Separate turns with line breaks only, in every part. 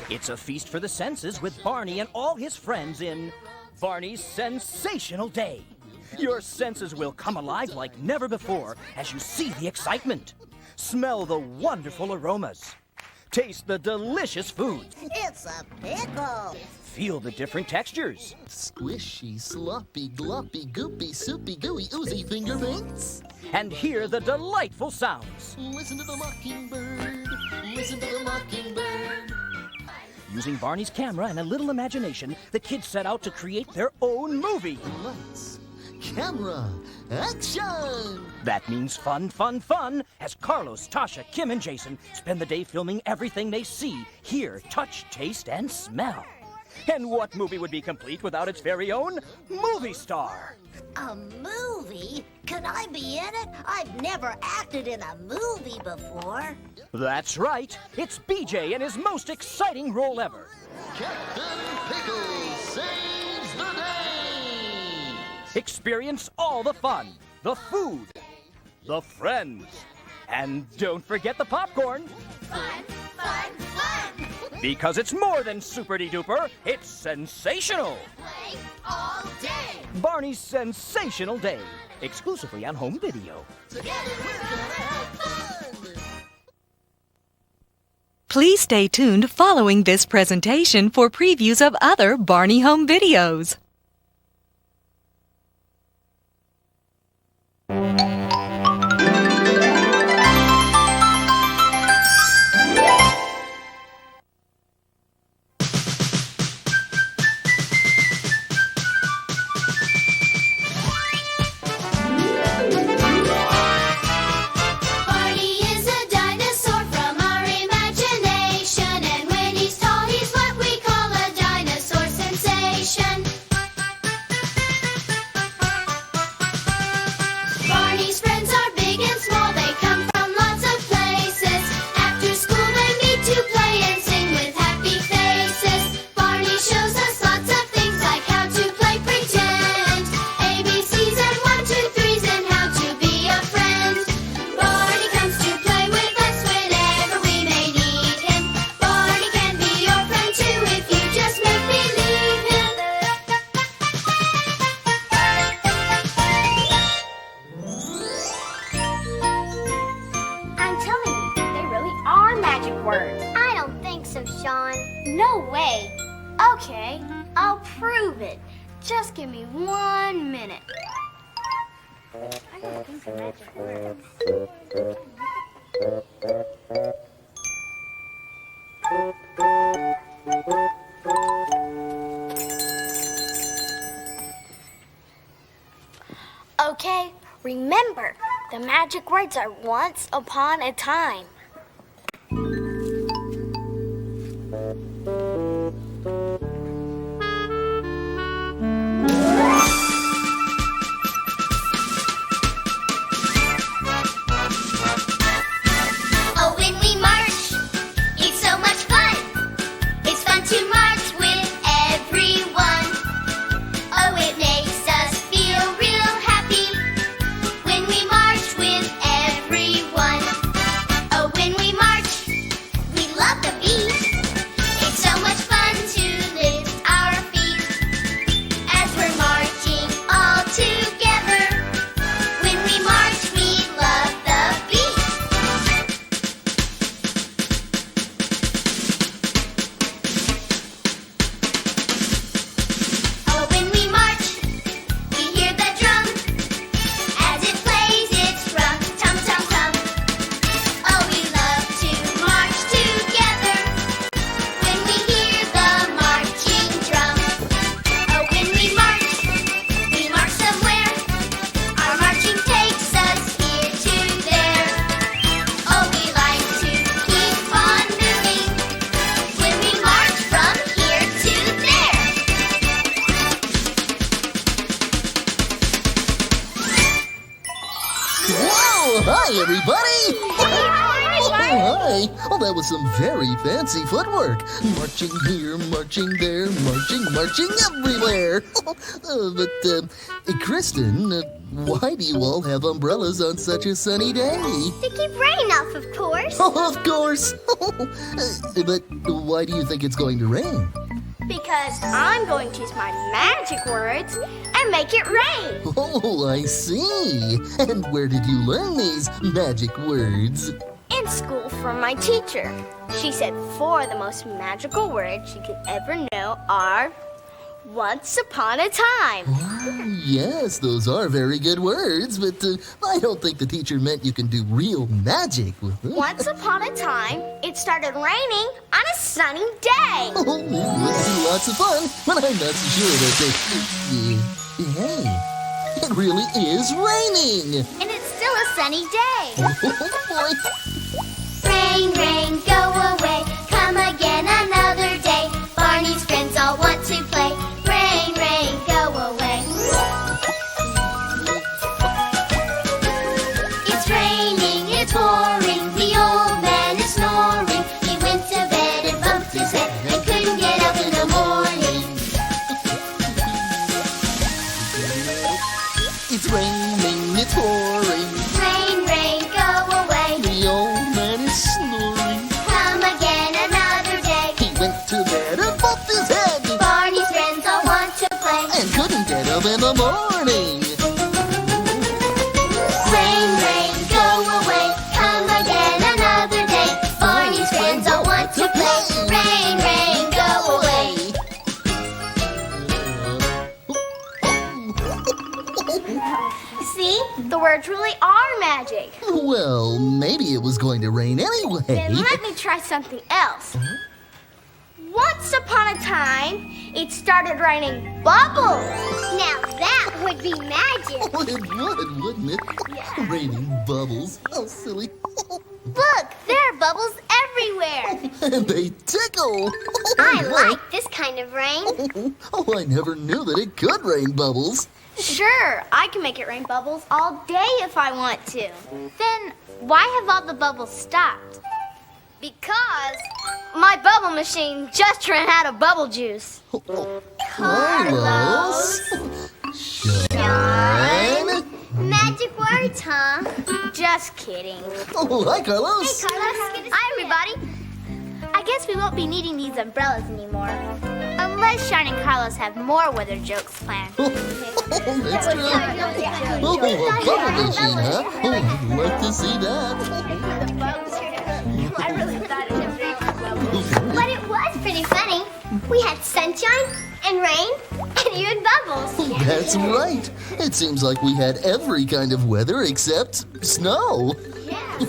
It's a feast for the senses with Barney and all his friends in Barney's Sensational Day. Your senses will come alive like never before as you see the excitement. Smell the wonderful aromas. Taste the delicious foods.
It's a pickle.
Feel the different textures.
Squishy, sloppy, gloppy, goopy, soupy, gooey, oozy fingerprints.
And hear the delightful sounds.
Listen to the mockingbird. Listen to the mockingbird.
Using Barney's camera and a little imagination, the kids set out to create their own movie.
Lights, camera, action!
That means fun, fun, fun, as Carlos, Tasha, Kim, and Jason spend the day filming everything they see, hear, touch, taste, and smell. And what movie would be complete without its very own movie star?
A movie? Could I be in it? I've never acted in a movie before.
That's right. It's BJ in his most exciting role ever.
Captain Pickles saves the day!
Experience all the fun, the food, the friends, and don't forget the popcorn.
Fun, fun, fun!
Because it's more than super-de-duper, it's sensational.
Play all day!
Barney's Sensational Day, exclusively on home video.
Together we're gonna have fun!
Please stay tuned following this presentation for previews of other Barney home videos.
No way. Okay, I'll prove it. Just give me 1 minute. I gotta think of magic words. Okay, remember, the magic words are once upon a time.
Oh, when we march, it's so much fun. It's fun to march with everyone. Oh, it makes us feel real happy when we march with everyone. Oh, when we march, we love the beat. It's so much fun to lift our feet as we're marching all together. When we march, we love the beat. Oh, when we march, we hear the drum. As it plays its rum, tum tum tum. Oh, we love to march together when we hear the marching drum. Oh, when we march somewhere. Our marching takes us here to there. Oh, we like to keep on moving when we march from here to there.
Whoa! Hi, everybody!
Hi,
my! Oh, that was some very fancy footwork. Marching here, marching there, marching everywhere. Kristen, why do you all have umbrellas on such a sunny day?
To keep rain off, of course.
Oh, of course. But why do you think it's going to rain?
Because I'm going to use my magic words and make it rain.
Oh, I see. And where did you learn these magic words?
In school from my teacher. She said 4 of the most magical words you could ever know are once upon a time.
Wow, yes, those are very good words, but I don't think the teacher meant you can do real magic with them.
Once upon a time, it started raining on a sunny day.
Oh, it would be lots of fun, but I'm not so sure that hey, it really is raining.
And it's still a sunny day.
Boy.
Rain, rain, go away. Come again another day. Barney's friends all want to play. Rain, rain, go away. It's raining, it's pouring. The old man is snoring. He went to bed and bumped his head and couldn't get up in the morning.
It's raining, it's pouring.
Rain, rain, go away.
The old man is snoring.
Come again another day.
He went to bed and bumped his head
Barney's friends all want to play.
and couldn't get up in the morning.
Rain, rain, go away. Come again another day. Barney's friends all want to play. Rain, rain, go away.
See? The words really are magic.
Well, maybe it was going to rain anyway.
Then let me try something else. Once upon a time, it started raining bubbles. Now that would be magic.
Oh, it would, wouldn't it? Raining bubbles. How silly.
Look, there are bubbles everywhere.
And they tickle.
I like this kind of rain.
Oh, I never knew that it could rain bubbles.
Sure, I can make it rain bubbles all day if I want to. Then why have all the bubbles stopped? Because my bubble machine just ran out of bubble juice.
Carlos. Shine.
Magic words, huh? Just kidding.
Oh, hi, Carlos.
Hey, Carlos. Hi, everybody. I guess we won't be needing these umbrellas anymore. Unless Shine and Carlos have more weather jokes planned.
Oh, that's true. Oh, a bubble machine, huh? Oh, I'd like to see that.
I really thought it was very cool. But it was pretty funny. We had sunshine and rain and even bubbles.
That's right. It seems like we had every kind of weather except snow.
Yeah.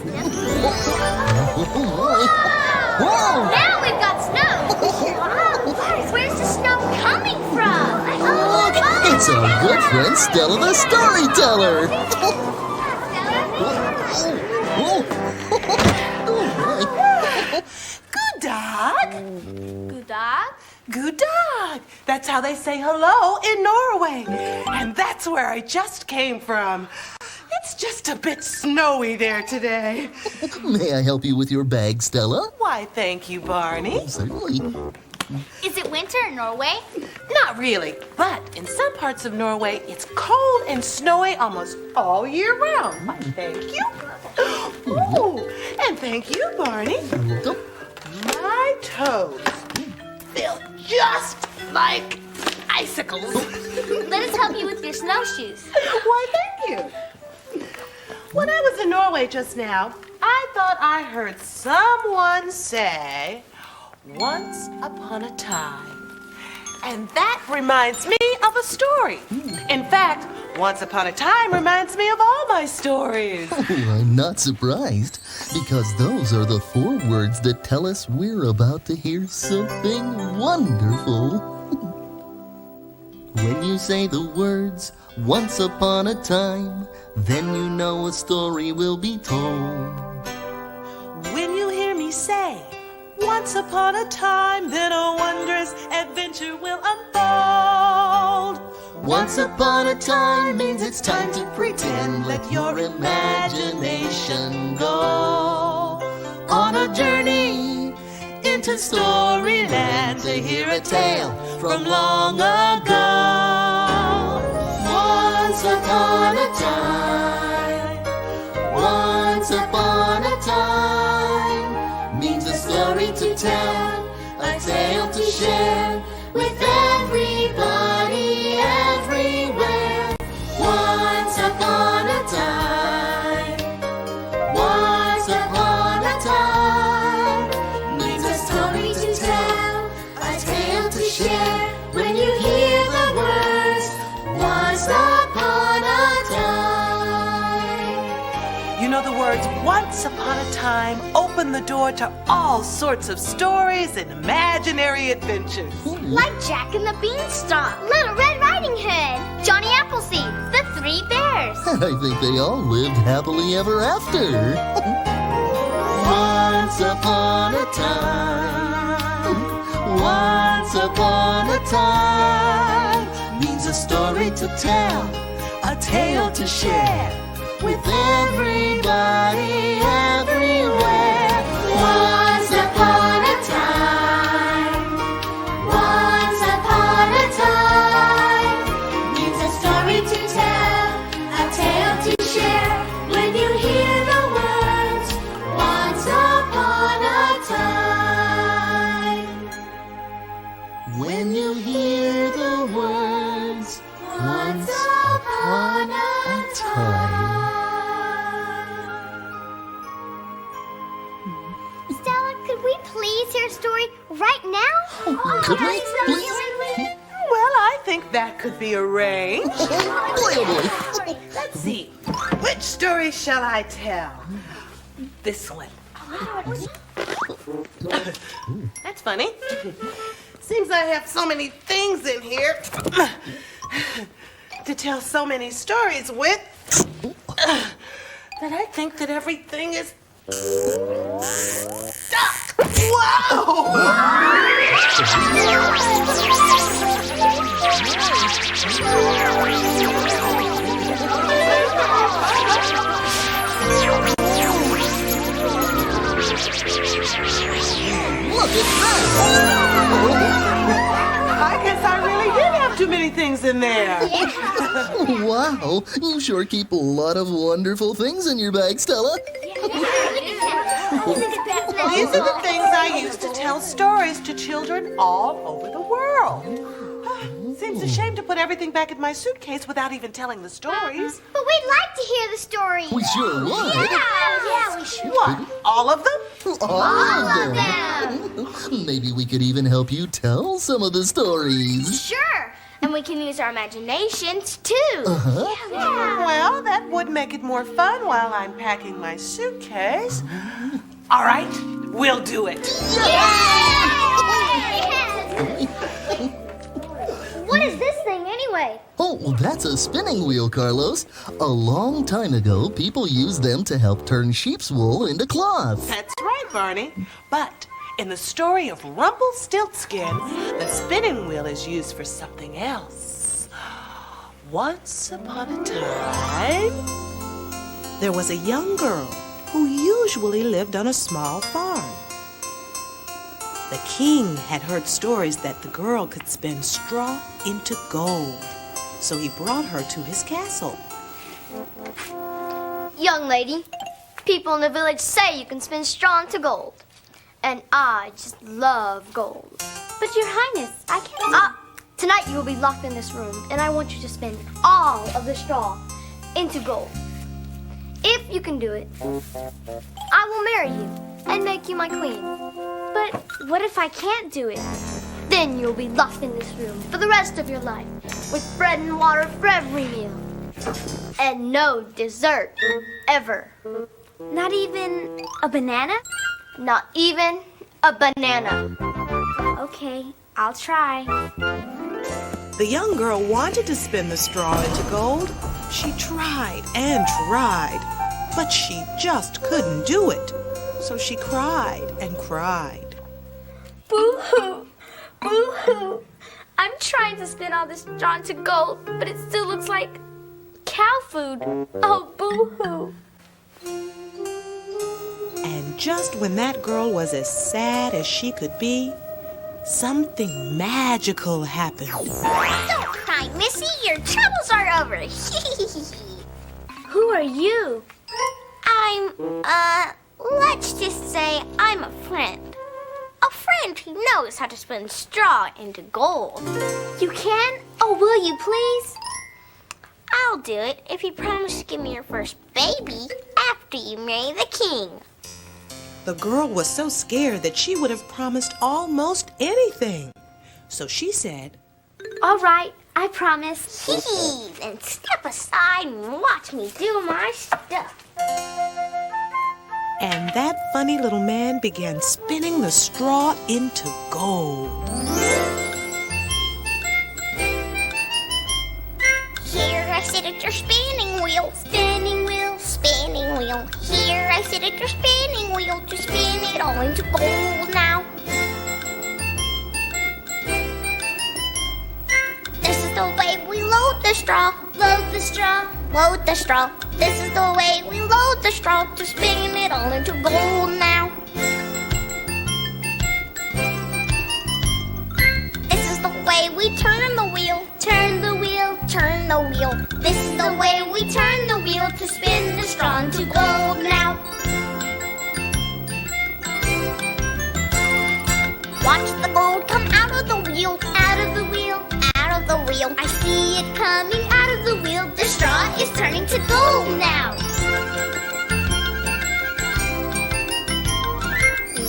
Whoa!
Now we've got snow. Where's the snow coming from?
Look, it's our good friend Stella the Storyteller.
Good dog.
Good dog.
Good dog. That's how they say hello in Norway. And that's where I just came from. It's just a bit snowy there today.
May I help you with your bag, Stella?
Why, thank you, Barney.
Certainly.
Is it winter in Norway?
Not really, but in some parts of Norway, it's cold and snowy almost all year round. Why, thank you. Ooh, and thank you, Barney.
You're welcome.
My toes feel just like icicles.
Let us help you with your snowshoes.
Why, thank you. When I was in Norway just now, I thought I heard someone say, once upon a time. And that reminds me of a story. In fact, once upon a time reminds me of all my stories.
Oh, I'm not surprised, because those are the 4 words that tell us we're about to hear something wonderful. When you say the words, once upon a time, then you know a story will be told.
When you hear me say, once upon a time, then a wondrous adventure will unfold.
Once upon a time means it's time to pretend. Let your imagination go. on a journey into Storyland to hear a tale from long ago. Once upon a time, once upon a time means a story to tell, a tale to share with everybody, everywhere. Once upon a time, once upon a time means a story to tell, a tale to share when you hear the words once upon a time.
You know, the words once upon a time open the door to all sorts of stories and imaginary adventures.
Like Jack and the Beanstalk, Little Red Riding Hood, Johnny Appleseed, the Three Bears.
I think they all lived happily ever after. Once upon a time, once upon a time means a story to tell, a tale to share with everybody, everywhere. Once upon a time, once upon a time means a story to tell, a tale to share when you hear the words once upon a time. When you hear the words once upon a time.
Stella, could we please hear a story right now?
Could we? Please?
Well, I think that could be arranged.
Boy, oh boy.
Let's see. Which story shall I tell? This one. That's funny. Seems I have so many things in here to tell so many stories with that I think that everything is stuck. Whoa!
Look at that!
I guess I really did have too many things in there.
Wow, you sure keep a lot of wonderful things in your bag, Stella.
These are the things I use to tell stories to children all over the world. Seems a shame to put everything back in my suitcase without even telling the stories.
But we'd like to hear the story.
We sure would.
Yeah, we should.
What? All of them?
All of them. Maybe we could even help you tell some of the stories.
Sure. And we can use our imaginations, too. Yeah.
Well, that would make it more fun while I'm packing my suitcase. All right, we'll do it.
What is this thing, anyway?
Oh, well, that's a spinning wheel, Carlos. A long time ago, people used them to help turn sheep's wool into cloth.
That's right, Barney. But in the story of Rumpelstiltskin, the spinning wheel is used for something else. Once upon a time, there was a young girl who usually lived on a small farm. The king had heard stories that the girl could spin straw into gold, so he brought her to his castle.
Young lady, people in the village say you can spin straw into gold. And I just love gold. But Your Highness, I can't... Tonight you will be locked in this room, and I want you to spin all of the straw into gold. If you can do it, I will marry you and make you my queen. But what if I can't do it? Then you'll be locked in this room for the rest of your life, with bread and water for every meal. And no dessert, ever. Not even a banana? Not even a banana. Okay, I'll try.
The young girl wanted to spin the straw into gold. She tried and tried, but she just couldn't do it. So she cried and cried.
Boo-hoo! Boo-hoo! I'm trying to spin all this straw into gold, but it still looks like cow food. Oh, boo-hoo!
And just when that girl was as sad as she could be, something magical happened.
Don't cry, Missy. Your troubles are over. Who are you? Let's just say I'm a friend. A friend who knows how to spin straw into gold. You can? Oh, will you please? I'll do it if you promise to give me your first baby after you marry the king.
The girl was so scared that she would have promised almost anything. So she said,
All right, I promise. Then step aside and watch me do my stuff.
and that funny little man began spinning the straw into gold.
Here I sit at your spinning wheel, spinning wheel, spinning wheel. Here I sit at your spinning wheel to spin it all into gold now. This is the way we load the straw, load the straw, load the straw. This is the way we load the straw to spin it all into gold now. This is the way we turn the wheel, turn the wheel, turn the wheel. This is the way we turn the wheel to spin the straw into gold now. Watch the gold come out of the wheel, out of the wheel, out of the wheel. I see it coming out of the wheel. The straw is turning to gold now.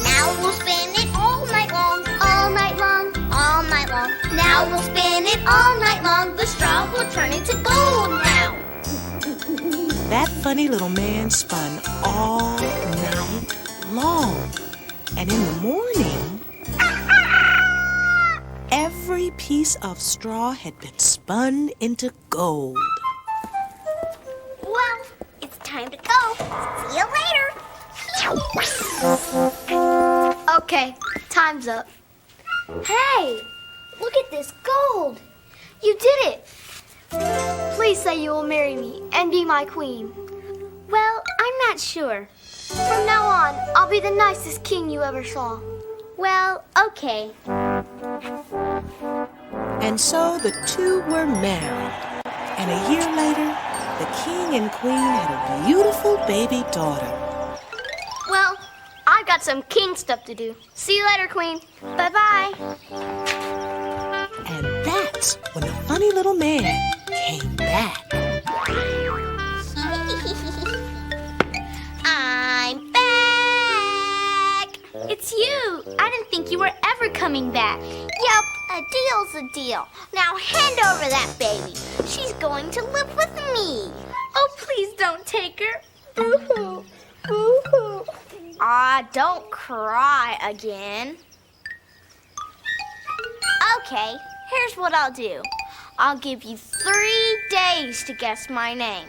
Now we'll spin it all night long, all night long, all night long. Now we'll spin it all night long. The straw will turn into gold now.
That funny little man spun all night long. And in the morning, every piece of straw had been spun into gold.
Well, it's time to go. See you later. Okay, time's up. Hey, look at this gold. You did it. Please say you will marry me and be my queen. Well, I'm not sure. From now on, I'll be the nicest king you ever saw. Well, okay.
And so the two were married. And a year later, the king and queen had a beautiful baby daughter.
Well, I've got some king stuff to do. See you later, queen. Bye-bye.
And that's when the funny little man came back.
I'm back! It's you! I didn't think you were ever coming back. Yep, a deal's a deal. Now hand over that baby. She's going to live with me. Oh, please don't take her. Boo-hoo. Boo-hoo. Don't cry again. Okay, here's what I'll do. I'll give you 3 days to guess my name.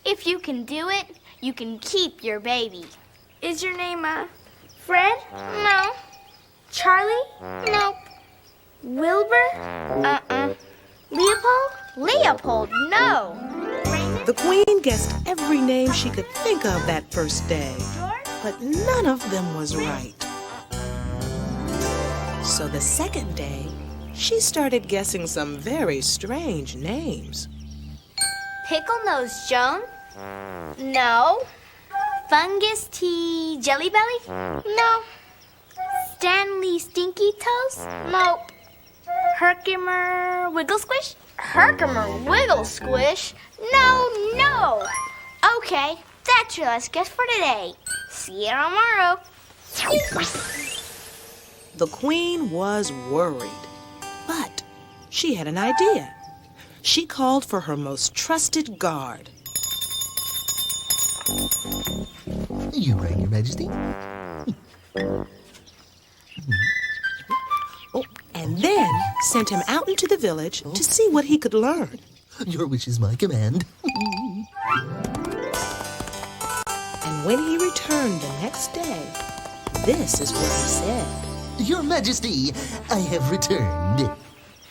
If you can do it, you can keep your baby. Is your name, Fred? No. Charlie? Nope. Wilbur? Leopold? Leopold, no. Raymond?
The queen guessed every name she could think of that first day, but none of them was right. So the second day, she started guessing some very strange names.
Pickle Nose Joan? No. Fungus Tea Jelly Belly? No. Stanley Stinky Toes? Nope. Herkimer Wiggle Squish? Herkimer Wiggle Squish? No. Okay, that's your last guess for today. See you tomorrow.
The queen was worried, but she had an idea. She called for her most trusted guard.
You rang, Your Majesty.
And then sent him out into the village to see what he could learn.
Your wish is my command.
And when he returned the next day, this is what he said.
Your Majesty, I have returned.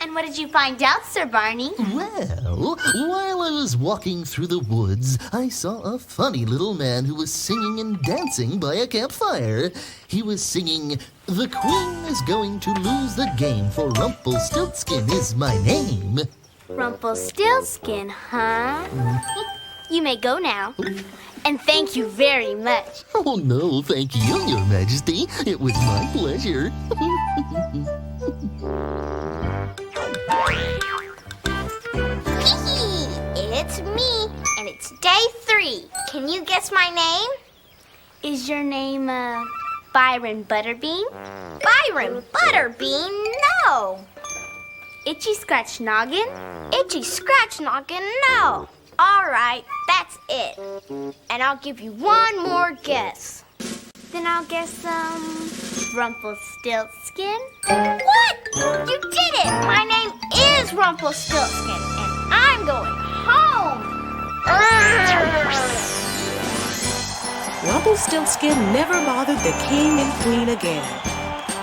And what did you find out, Sir Barney?
Well, while I was walking through the woods, I saw a funny little man who was singing and dancing by a campfire. He was singing, "The queen is going to lose the game, for Rumpelstiltskin is my name."
Rumpelstiltskin, huh? You may go now. And thank you very much.
Oh, no, thank you, Your Majesty. It was my pleasure.
It's me, and it's day 3. Can you guess my name? Is your name, Byron Butterbean? Byron Butterbean? No! Itchy Scratch Noggin? Itchy Scratch Noggin? No! All right, that's it. And I'll give you one more guess. Then I'll guess, Rumpelstiltskin? What? You did it! My name is Rumpelstiltskin, and I'm going home!
Rumpelstiltskin never bothered the king and queen again,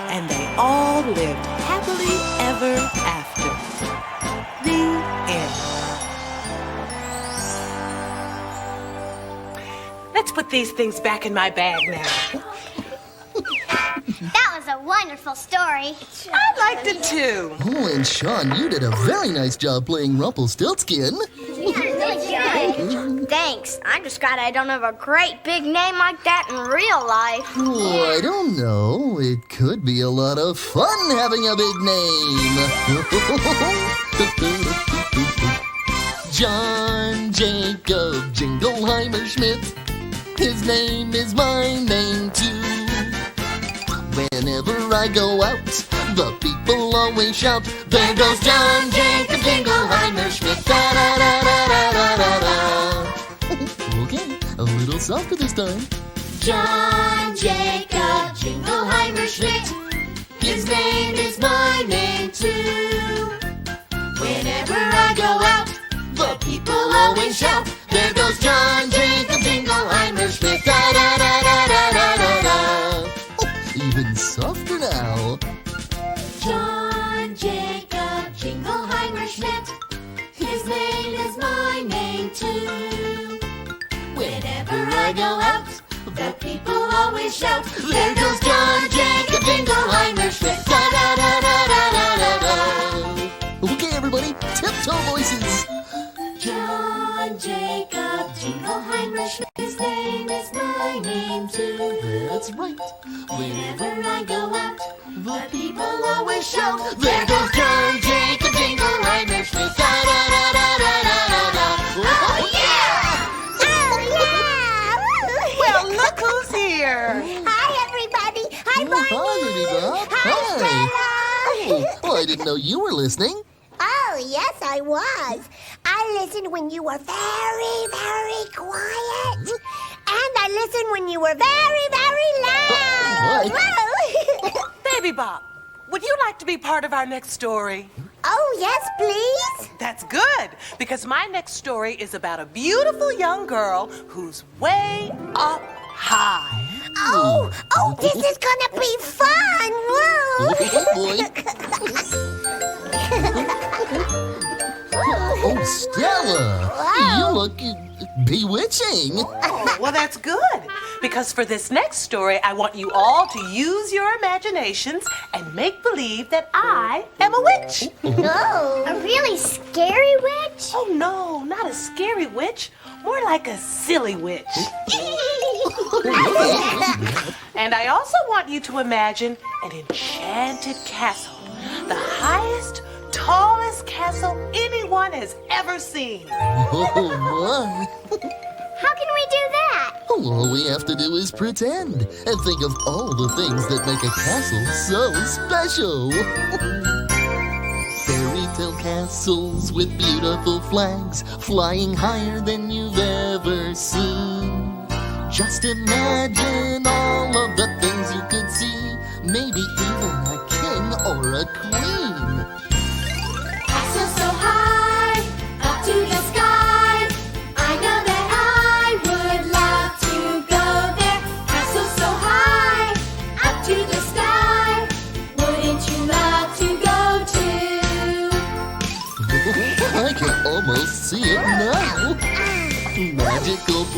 and they all lived happily ever after. The end. Let's put these things back in my bag now.
That was a wonderful story.
I liked it too.
Oh, and Sean, you did a very nice job playing Rumpelstiltskin.
Thanks. I'm just glad I don't have a great big name like that in real life.
Oh, I don't know. It could be a lot of fun having a big name. John Jacob Jingleheimer Schmidt. His name is my name too. Whenever I go out, the people always shout, "There goes John Jacob Jingleheimer Schmidt." Da da da da da da da. Okay, a little softer this time.
John Jacob Jingleheimer Schmidt. His name is my name too. Whenever I go out, the people always shout, "There goes John Jacob Jingleheimer Schmidt." Da da da da da da da da.
Even softer now.
John Jacob Jingleheimer Schmidt. His name is my name too. Whenever I go out, the people always shout, "There goes John Jacob Jingleheimer Schmidt." Da da da da da da da da.
Okay, everybody, tiptoe voices.
John Jacob Jingleheimer Schmidt. His name is my name too.
That's right.
Whenever I go out, the people always shout, "There goes John Jacob Jingleheimer Schmidt." Da da da da da da da. Oh yeah!
Oh, yeah!
Well, look who's here.
Hi, everybody. Hi, Barney.
Hi, Baby Bob.
Hi, Stella.
Oh, I didn't know you were listening.
Oh, yes, I was. I listened when you were very, very quiet. And I listened when you were very, very loud.
Baby Bob, would you like to be part of our next story?
Oh, yes, please.
That's good, because my next story is about a beautiful young girl who's way up high.
Oh, this is gonna be fun. Whoa.
Oh, Stella, you look bewitching.
Oh, well, that's good, because for this next story, I want you all to use your imaginations and make believe that I am a witch.
Oh.
A really scary witch?
Oh, no, not a scary witch, more like a silly witch. And I also want you to imagine an enchanted castle, the highest, tallest castle anyone has ever seen.
Oh, my.
How can we do that?
All we have to do is pretend and think of all the things that make a castle so special. Fairy tale castles with beautiful flags flying higher than you've ever seen. Just imagine all of the things you could see, maybe even a king or a queen.
Castle so high, up to the sky. I know that I would love to go there. Castle so high, up to the sky. Wouldn't you love to go too?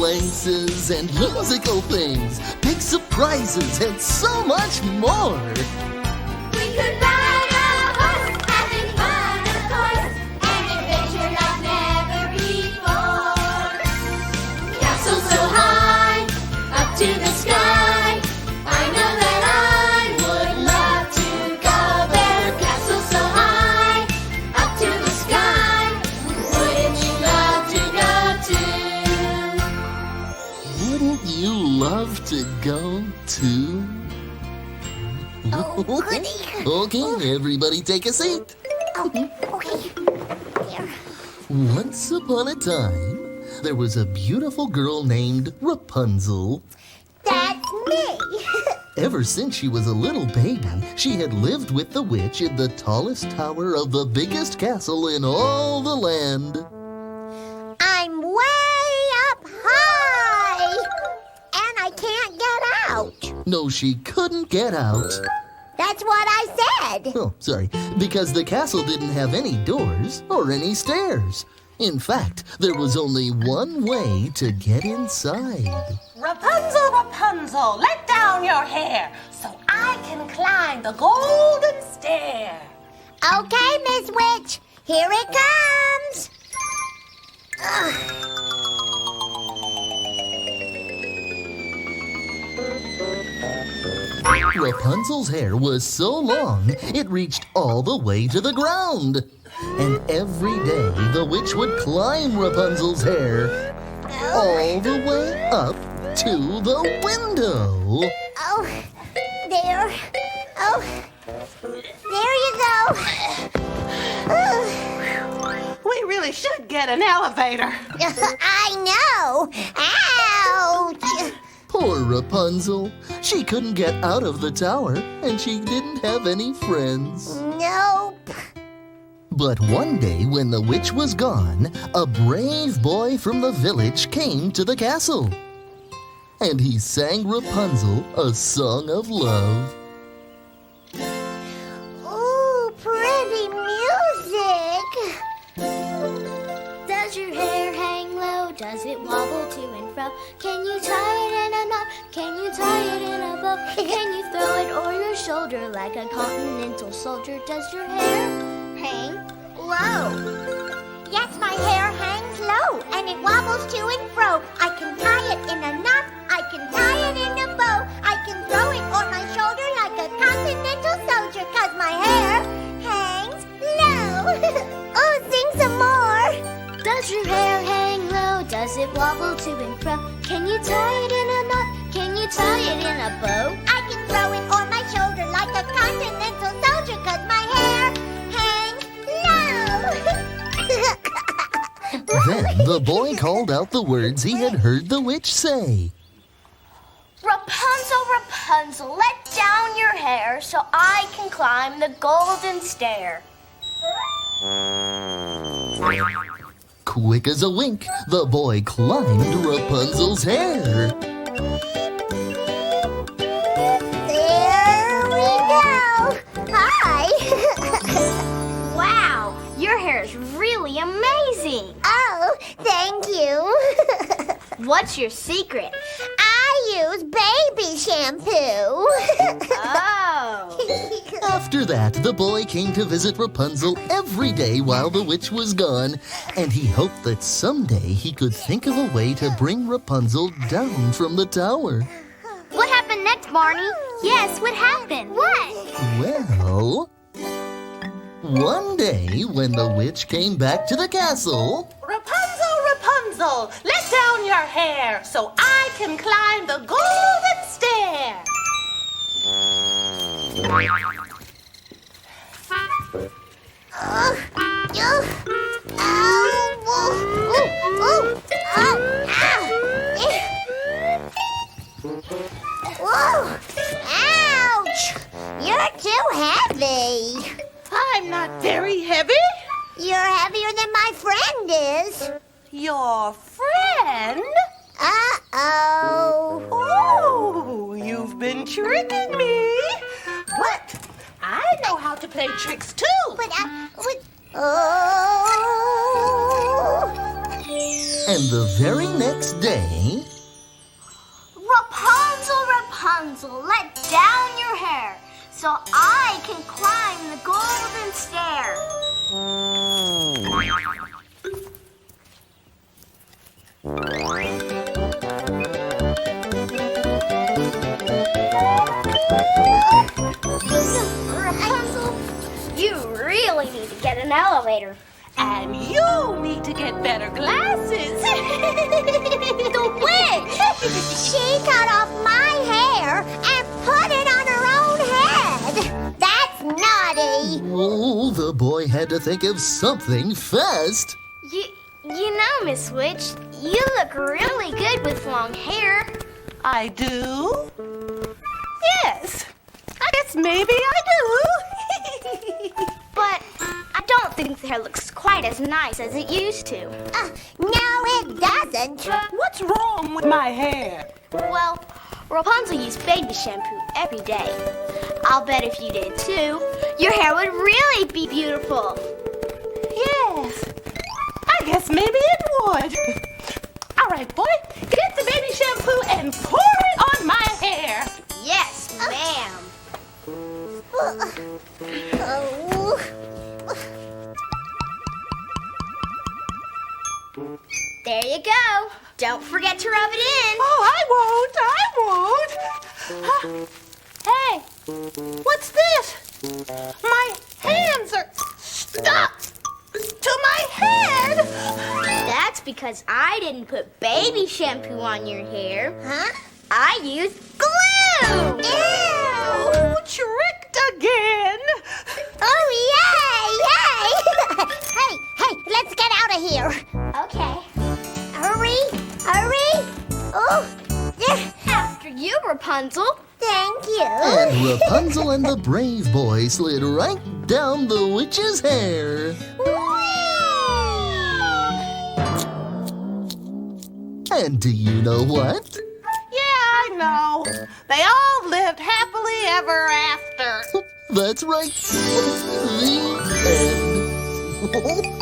places and musical things, big surprises, and so much more.
We could ride a horse, having fun, of course, an adventure like never before. Castle so high, up to the sky, I know that I would love to go there. Castle so high, up to the sky, wouldn't you love to go too?
Wouldn't you love to go too?
Oh, goody.
Okay, everybody take a seat.
Oh, okay. Here.
Once upon a time, there was a beautiful girl named Rapunzel.
That's me.
Ever since she was a little baby, she had lived with the witch in the tallest tower of the biggest castle in all the land.
I'm way up high, and I can't get out.
No, she couldn't get out.
That's what I said.
Oh, sorry. Because the castle didn't have any doors or any stairs. In fact, there was only one way to get inside.
Rapunzel, Rapunzel, let down your hair so I can climb the golden stair.
Okay, Miss Witch, here it comes.
Rapunzel's hair was so long, it reached all the way to the ground. And every day, the witch would climb Rapunzel's hair all the way up to the window.
Oh, there. Oh, there you go.
We really should get an elevator.
I know. Ouch.
Poor Rapunzel. She couldn't get out of the tower, and she didn't have any friends.
Nope.
But one day, when the witch was gone, a brave boy from the village came to the castle. And he sang Rapunzel a song of love.
Ooh, pretty music.
Does your hair hang low? Does it wobble to and fro? Can you tie it in a knot? Can you tie it in a bow? Can you throw it o'er your shoulder like a continental soldier? Does your hair hang low?
Yes, my hair hangs low, and it wobbles to and fro. I can tie it in a knot. I can tie it in a bow. I can throw it on my shoulder like a continental soldier, 'cause my hair hangs low. Oh, sing some more.
Does your hair hang low? Does it wobble to and fro? Can you tie it in a knot? Can you tie it in a bow?
I can throw it on my shoulder like a continental soldier, 'cause my hair hangs low.
Then the boy called out the words he had heard the witch say.
Rapunzel, Rapunzel, let down your hair so I can climb the golden stair.
Quick as a wink, the boy climbed Rapunzel's hair.
There we go. Hi.
Wow, your hair is really amazing.
Oh, thank you.
What's your secret?
I use baby shampoo.
Oh.
After that, the boy came to visit Rapunzel every day while the witch was gone, and he hoped that someday he could think of a way to bring Rapunzel down from the tower.
What happened next, Barney? Yes, what happened? What?
Well, one day when the witch came back to the castle,
Rapunzel, Rapunzel, let down your hair so I can climb the golden stair.
Whoa! Ouch! You're too heavy.
I'm not very heavy.
You're heavier than my friend is.
Your friend?
Uh-oh.
Oh, you've been tricking me. But I know how to play tricks too.
But, oh.
And the very next day...
Rapunzel, Rapunzel, let down your hair so I can climb the golden stair. Rapunzel, you really need to get an elevator.
And you need to get better glasses.
The witch!
She cut off my hair and put it on her own head. That's naughty.
Oh, the boy had to think of something fast.
You know, Miss Witch, you look really good with long hair.
I do? Yes. I guess maybe I do.
But I don't think the hair looks quite as nice as it used to.
No, it doesn't.
What's wrong with my hair?
Well, Rapunzel used baby shampoo every day. I'll bet if you did too, your hair would really be beautiful.
Yes. I guess maybe it would. All right, boy, get the baby shampoo and pour it on my hair.
Yes, ma'am.
Oh.
There you go. Don't forget to rub it in.
Oh, I won't. Hey, what's this? My hands are stuck to my head.
That's because I didn't put baby shampoo on your hair.
Huh?
I used glue.
Ew, tricked again.
Oh, yay! Hey, let's get out of here.
Okay.
Hurry. Oh, there.
After you, Rapunzel.
Thank you.
And Rapunzel and the brave boy slid right down the witch's hair. And do you know what?
Yeah, I know. They all lived happily ever after.
That's right. The end.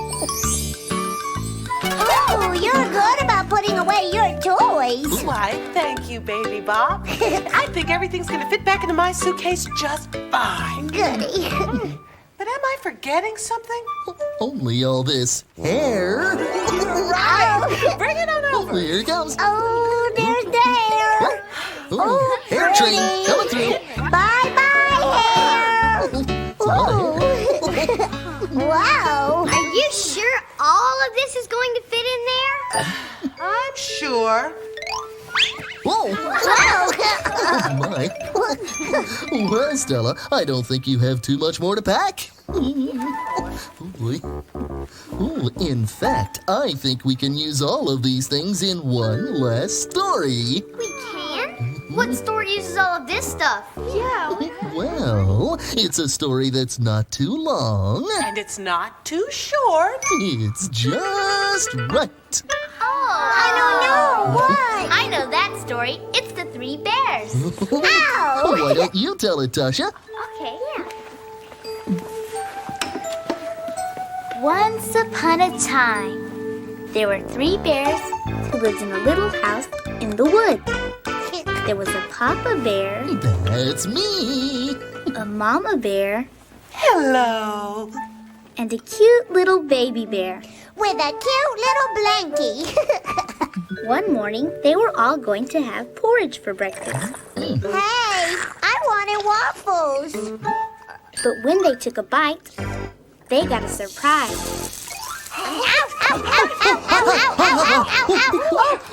Oh, you're good about putting away your toys.
Why, thank you, Baby Bob. I think everything's going to fit back into my suitcase just fine.
Goody.
But am I forgetting something?
Only all this hair.
Right. Bring it on over.
Here it comes.
Oh, there's the hair.
Oh, hair
pretty.
train coming through.
Bye-bye, hair. Ooh. Wow.
Are you sure all of this is going to fit in there?
I'm sure.
Whoa!
Wow.
Oh, my. Well, Stella, I don't think you have too much more to pack. Ooh, in fact, I think we can use all of these things in one last story.
We can? What story uses all of this stuff? Yeah.
Well, it's a story that's not too long.
And it's not too short.
It's just right.
Oh.
I don't know. What?
I know that story. It's the Three Bears.
Ow.
Why don't you tell it, Tasha?
Okay. Once upon a time, there were 3 bears who lived in a little house in the woods. There was a Papa Bear,
That's me.
a Mama Bear,
Hello.
and a cute little baby bear.
With a cute little blankie.
One morning, they were all going to have porridge for breakfast.
Hey, I wanted waffles.
But when they took a bite, they got a surprise.
Ow, ow, ow, ow, ow, ow, ow, ow, ow.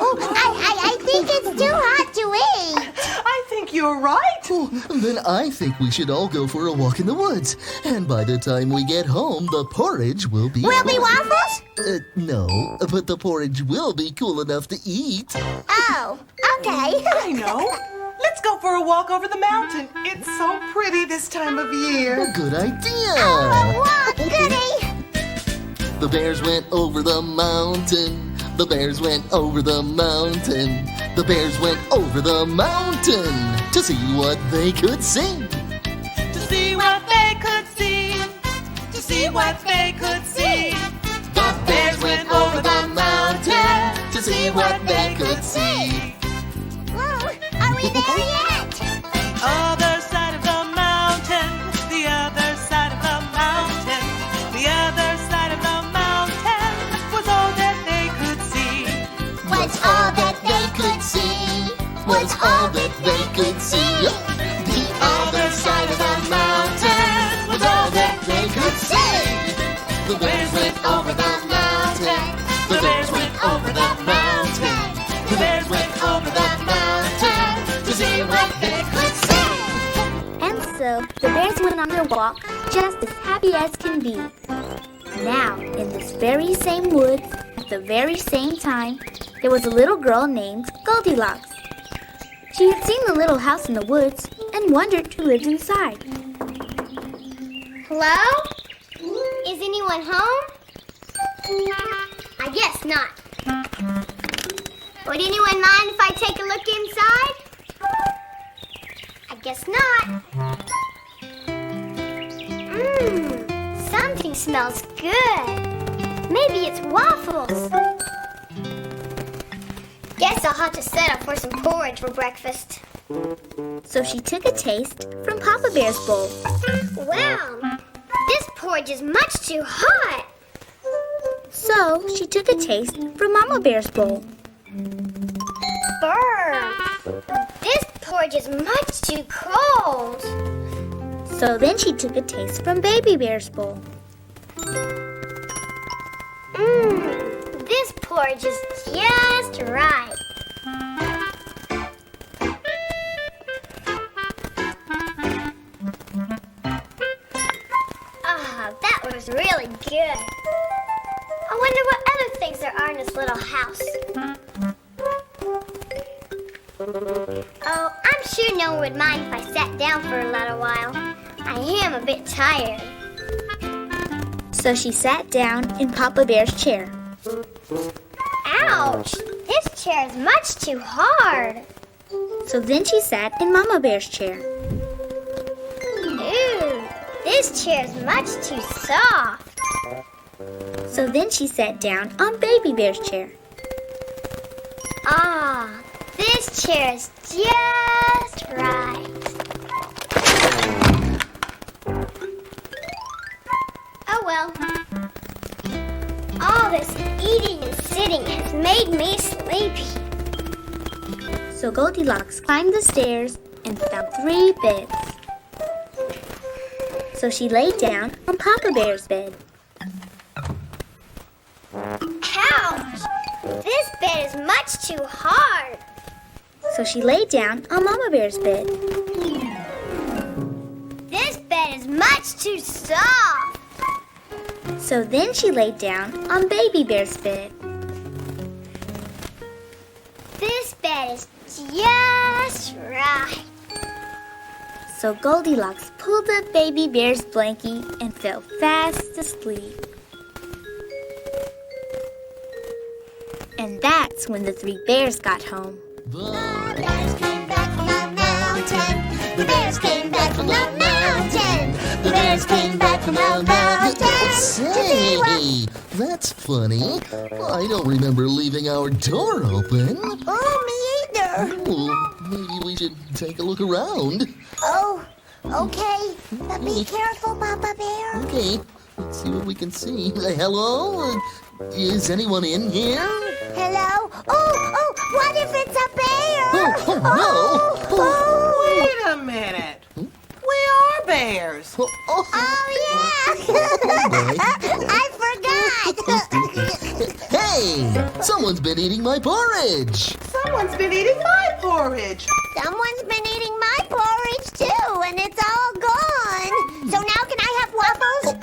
Oh, I think it's too hot to eat.
I think you're right.
Then I think we should all go for a walk in the woods. And by the time we get home, the porridge will be...
Will be waffles?
No, but the porridge will be cool enough to eat.
Oh, okay.
I know. Let's go for a walk over the mountain. It's so pretty this time of year.
Good idea.
Walk, goody.
The bears went over the mountain. The bears went over the mountain. The bears went over the mountain to see what they could see.
To see what they could see. To see what they could see.
The bears went over the mountain. see what they could see.
Whoa, are we there yet?
Other side of the mountain, the other side of the mountain, the other side of the mountain was all that they could see.
Was all that they could see.
Was all that they could see. The other side of the mountain was all that they could see. The bears went over the mountain. The bears went over the mountain. The bears went over the mountain to see what they could see.
And so the bears went on their walk just as happy as can be. Now, in this very same woods, at the very same time, there was a little girl named Goldilocks. She had seen the little house in the woods and wondered who lived inside.
Hello? Is anyone home? I guess not. Would anyone mind if I take a look inside? I guess not. Something smells good. Maybe it's waffles. Guess I'll have to set up for some porridge for breakfast.
So she took a taste from Papa Bear's bowl.
Wow, this porridge is much too hot.
So she took a taste from Mama Bear's bowl.
Brr, this porridge is much too cold.
So then she took a taste from Baby Bear's bowl.
This porridge is just right. That was really good. I wonder what other things there are in this little house. Oh, I'm sure no one would mind if I sat down for a little while. I am a bit tired.
So she sat down in Papa Bear's chair.
Ouch! This chair is much too hard.
So then she sat in Mama Bear's chair.
Ooh, this chair is much too soft.
So then she sat down on Baby Bear's chair.
Ah, this chair is just right. Oh well. All this eating and sitting has made me sleepy.
So Goldilocks climbed the stairs and found 3 beds. So she laid down on Papa Bear's bed.
Ouch! This bed is much too hard.
So she laid down on Mama Bear's bed.
This bed is much too soft.
So then she laid down on Baby Bear's bed.
This bed is just right.
So Goldilocks pulled up Baby Bear's blankie and fell fast asleep. And that's when the 3 bears got home.
The
Bears came back from the mountain. The bears came back from the mountain. The bears came back from the mountain.
Say, that's funny. I don't remember leaving our door open.
Oh, me either.
Oh, maybe we should take a look around.
Oh, okay. But be careful, Papa Bear.
Okay, let's see what we can see. Hello? Is anyone in here?
Hello? Oh, what if it's a bear?
No!
Wait a minute. We are bears.
Oh,
Oh, yeah. I forgot.
Hey! Someone's been eating my porridge!
Someone's been eating my porridge.
Someone's been eating my porridge, too, and it's all gone. So now can I have waffles?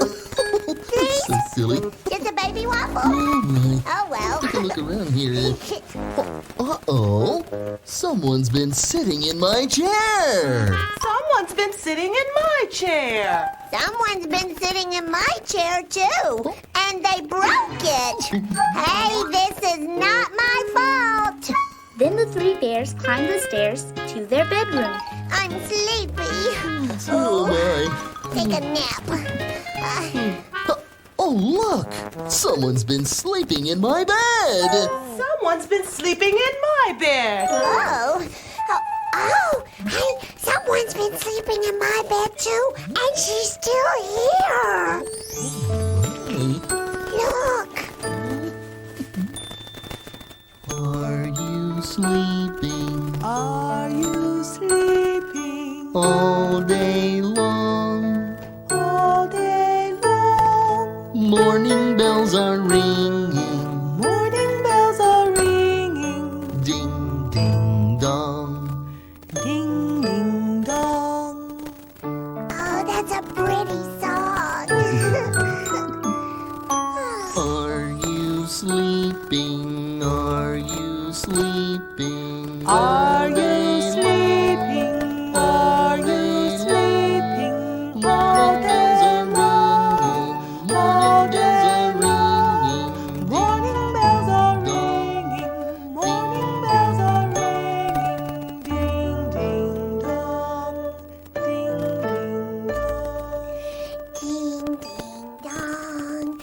Please?
So silly.
Just a baby waffle?
All right.
Oh, well.
Take a look around here. Uh-oh. Someone's been sitting in my chair.
Someone's been sitting in my chair.
Someone's been sitting in my chair, too, and they broke it. Hey, this is not my fault.
Then the 3 bears climbed the stairs to their bedroom.
I'm sleepy.
So am I.
Take a nap.
Oh, Oh, look! Someone's been sleeping in my bed!
Someone's been sleeping in my bed.
Hey, someone's been sleeping in my bed too, and she's still here. Look.
Are you sleeping
Are you sleeping
all day long?
all day long?
Morning bells are ringing.
Morning bells are ringing.
Ding, ding, dong.
Ding, ding, dong.
Oh, that's a pretty song.
Are you sleeping? Are you sleeping?
Are you sleeping? Are you sleeping? All day long. All day long. Morning bells are ringing. Morning bells are ringing. Ding, ding, dong. Ding, ding, dong.
Ding, ding, dong.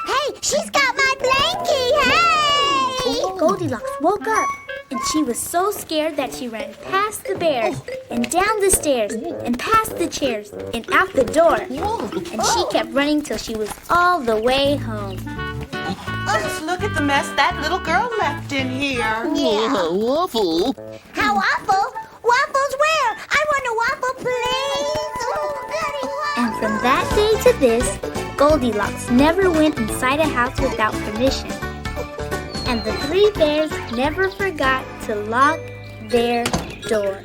Hey, she's got my blankie, hey!
Goldilocks woke up, and she was so scared that she ran past the bears, and down the stairs, and past the chairs, and out the door. And she kept running till she was all the way home.
Just look at the mess that little girl left in here.
Oh, how awful!
How waffle? Waffles where? I want a waffle, please. Oh, goody waffle.
And from that day to this, Goldilocks never went inside a house without permission. And the three bears never forgot to lock their door.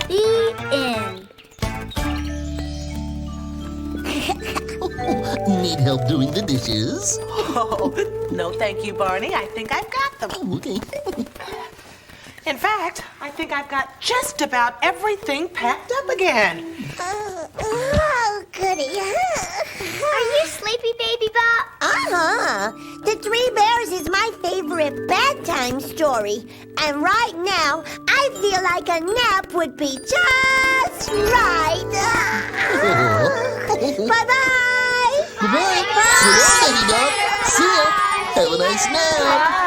The end.
Need help doing the dishes?
Oh, no thank you, Barney. I think I've got them.
Oh, okay.
In fact, I think I've got just about everything packed up again.
Oh, goody.
Are you sleepy, baby Bop?
The Three Bears is my favorite bedtime story. And right now, I feel like a nap would be just right. Bye-bye.
Goodbye. So long, baby dog. See ya. Have a nice nap.
Bye.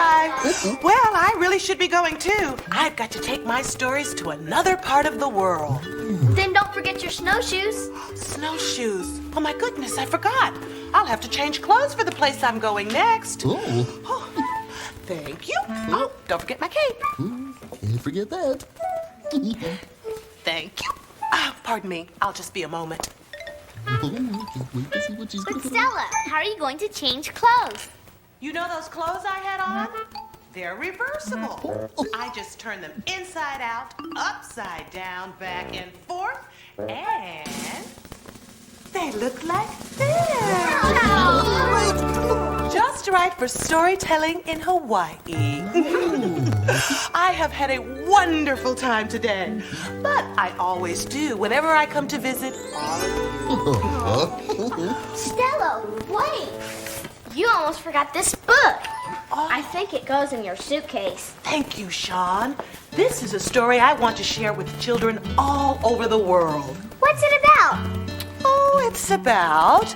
Well, I really should be going too. I've got to take my stories to another part of the world.
Then don't forget your snowshoes.
Snowshoes. Oh my goodness, I forgot. I'll have to change clothes for the place I'm going next.
Oh,
Oh, thank you. Oh, don't forget my cape.
can't forget that.
Thank you. Pardon me. I'll just be a moment.
Oh, can't wait to see what she's
But
gonna
Stella, how are you going to change clothes?
You know those clothes I had on? They're reversible. I just turn them inside out, upside down, back and forth, and they look like this. Just right for storytelling in Hawaii. I have had a wonderful time today, but I always do whenever I come to visit all of you.
Stella, wait. You almost forgot this book. I think it goes in your suitcase.
Thank you, Sean. This is a story I want to share with children all over the world.
What's it about?
Oh, it's about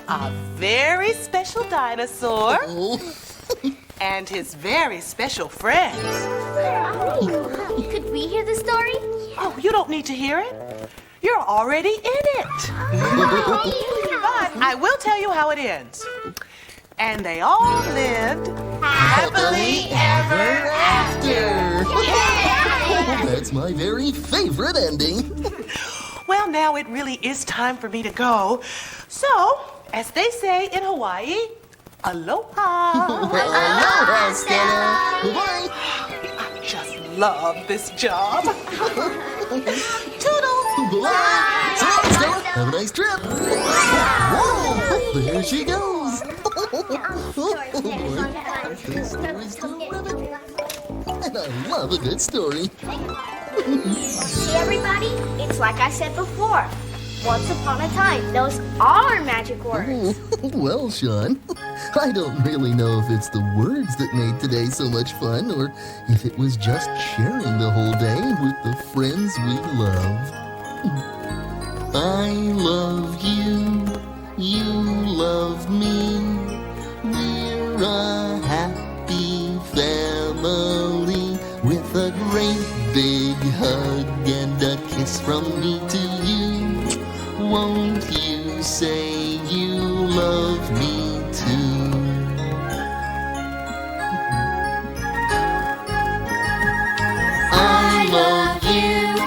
a very special dinosaur and his very special friends.
Could we hear the story?
Oh, you don't need to hear it. You're already in it. But I will tell you how it ends. And they all lived happily ever after.
That's my very favorite ending.
Well, now it really is time for me to go. So, as they say in Hawaii, aloha.
Aloha, Stella. Bye-bye.
I just love this job. Toodles.
Bye. So long, Stella. Have a nice trip. Whoa, there she goes. And I love a good story.
See, everybody? It's like I said before. Once upon a time, those are magic words.
Well, Sean, I don't really know if it's the words that made today so much fun or if it was just sharing the whole day with the friends we love. I love you. you love me. We're a happy family with a great big hug and a kiss from me to you. Won't you say you love me too? I love you,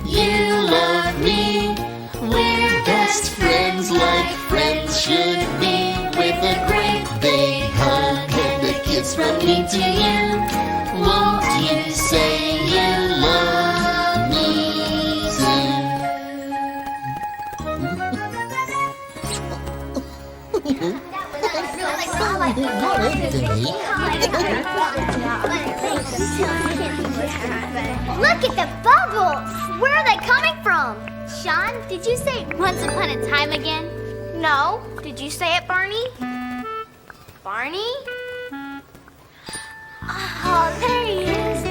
you love me. We're best friends like friends should be. With a great big hug and a kiss from me to you. Won't you say you love me
Look at the bubbles! Where are they coming from? Sean, did you say once upon a time again? No. Did you say it, Barney? Barney? Oh, there he is.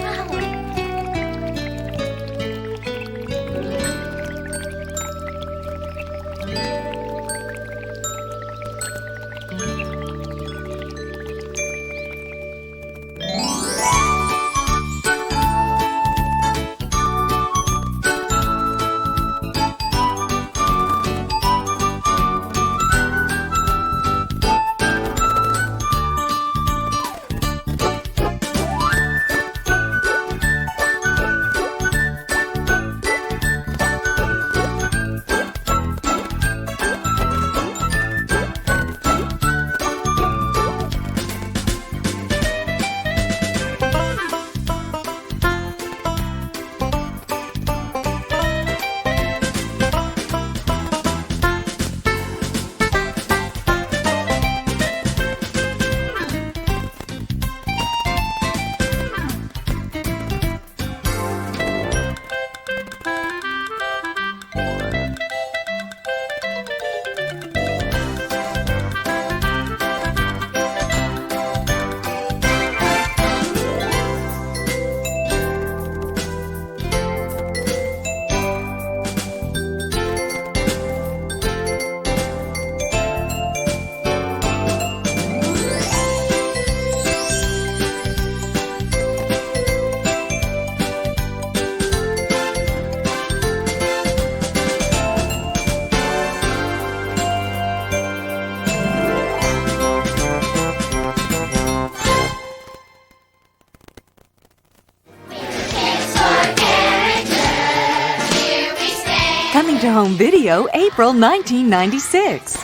Coming to home video, April 1996.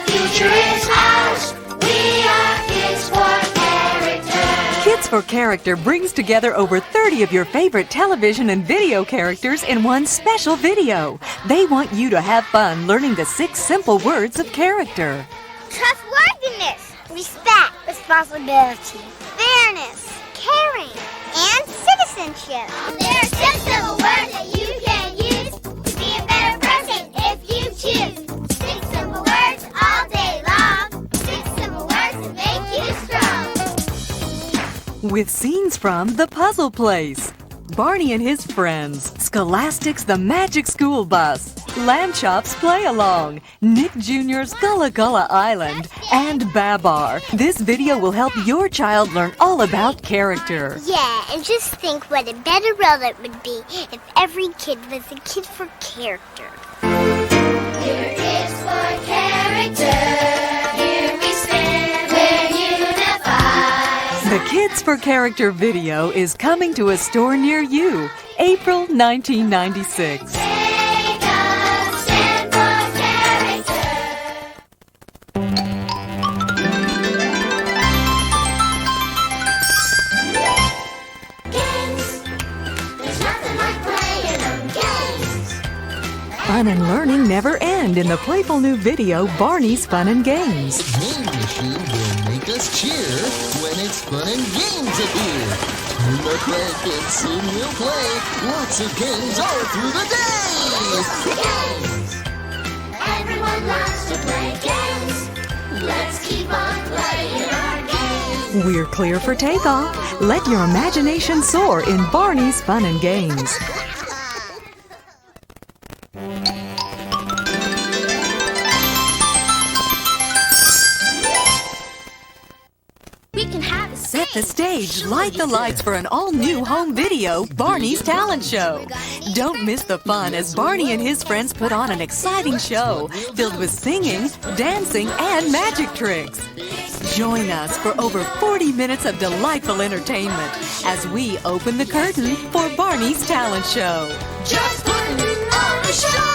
Future is ours. We are Kids for Character.
Kids for Character brings together over 30 of your favorite television and video characters in one special video. They want you to have fun learning the 6 simple words of character.
Trustworthiness, respect, responsibility, fairness, caring, and citizenship.
There are 6 simple words that you can use to be a better person if you choose. 6 simple words all day long. 6 simple words to make you strong.
With scenes from The Puzzle Place, Barney and his friends, Scholastic's The Magic School Bus, Lamb Chop's Play Along, Nick Jr.'s Gullah Gullah Island, and Babar. This video will help your child learn all about character.
Yeah, and just think what a better world it would be if every kid was a kid for character.
We're Kids for Character. Here we stand, we're unified.
The Kids for Character video is coming to a store near you, April 1996.
Make us stand for character. Games. There's nothing like playing them games.
Fun and learning never end in the playful new video, Barney's Fun and Games.
Game machine will make us cheer when it's fun and games appear. Turn the crank and soon we'll play lots of games all through the day.
Games. Everyone loves to play games. Let's keep on playing our games.
We're clear for takeoff. Let your imagination soar in Barney's Fun and Games. Set the stage, light the lights for an all-new home video, Barney's Talent Show. Don't miss the fun as Barney and his friends put on an exciting show filled with singing, dancing, and magic tricks. Join us for over 40 minutes of delightful entertainment as we open the curtain for Barney's Talent Show.
Just putting on a show.